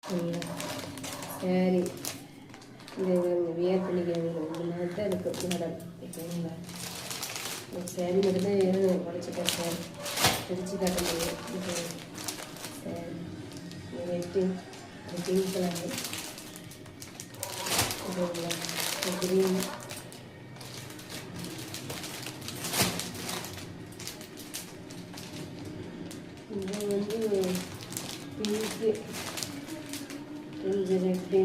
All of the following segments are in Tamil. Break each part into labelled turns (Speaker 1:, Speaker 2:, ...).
Speaker 1: சரி இந்த வியர் பண்ணிக்கிறாங்க ரொம்ப நாள் தான் எனக்கு மேடம் ஓகேங்களா. சரி மட்டும் தான் வேணும் உடச்சிட்டேன் சார் பிரித்து காட்ட முடியும். சரி ரெட்டு பிங்க் கலரு ஓகேங்களா. க்ரீன் இது வந்து பிங்க்கு கொஞ்சம் ரெட்டு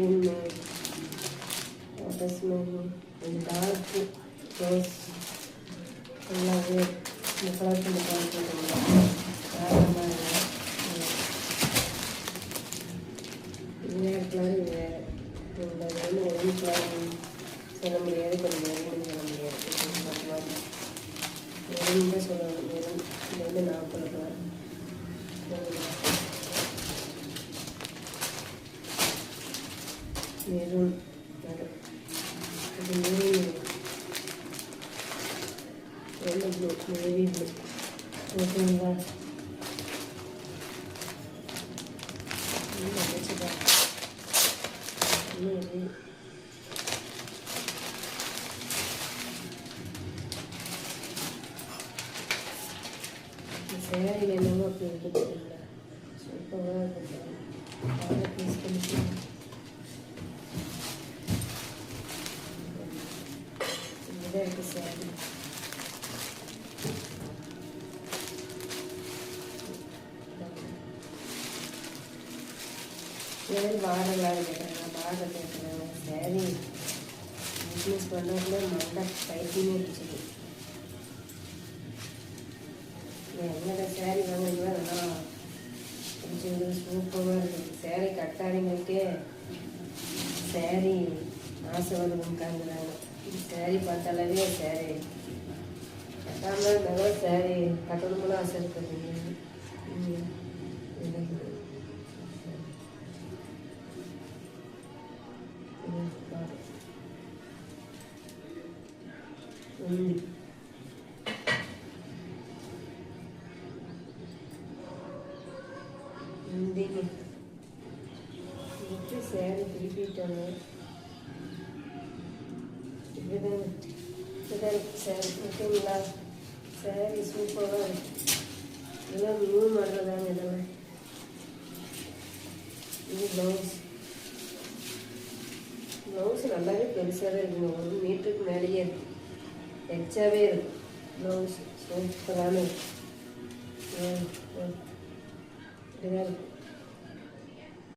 Speaker 1: கொஞ்சம் டார்க்கு ரோஸ் எல்லாமே இந்த கலர் பண்ணி பார்த்துருக்கோம். வேறு கலர் வேறு வந்து ஒரே கலர் சொல்ல முடியாது, கொஞ்சம் வெறும் சொல்ல முடியாது. வெறும் தான் சொல்லணும். வெறும் இது வந்து 40 கலர் மெரூன் இது maroon yellow blue navy blue ஓகேங்களா. வச்சுக்கா சேரீ என்னமோ அப்படி இருக்குதுங்களா சூப்பராக இருக்குது. பீஸ் பண்ணி இருக்குது சேரீ. வாரங்களாக கேட்குறாங்க, பாரத கேட்குறாங்க. சேரீ பிஸ்னஸ் பண்ணக்குள்ள மண்டை பைத்தியமே இருந்துச்சு. என்னோட சேரீ வாங்கினா நல்லா பிடிச்சிருந்து சூப்பராக இருக்குது. சேரீ கட்டாளிங்களுக்கே சேரீ ஆசை வருதுங்கிறாங்க. சேரீ பார்த்தாலே சேரீ கட்டாமல் நல்லா சேரீ கட்டணும்னு ஆசை இருக்குது. சேரீ திருப்பிட்டாங்க. இதுதான் சேரீ ஓகேங்களா. சேரீ சூப்பராக இருக்குது. இதெல்லாம் நியூ மாடல் தாங்க. இதெல்லாம் இது ப்ளவுஸ் நல்லாவே பெருசாகவே இருக்குங்க. 1 மீட்டருக்கு மேலேயே இருக்குது, எச்சாவே இருக்குது. ப்ளவுஸ் சூப்பரான இப்படிதான் இருக்குது.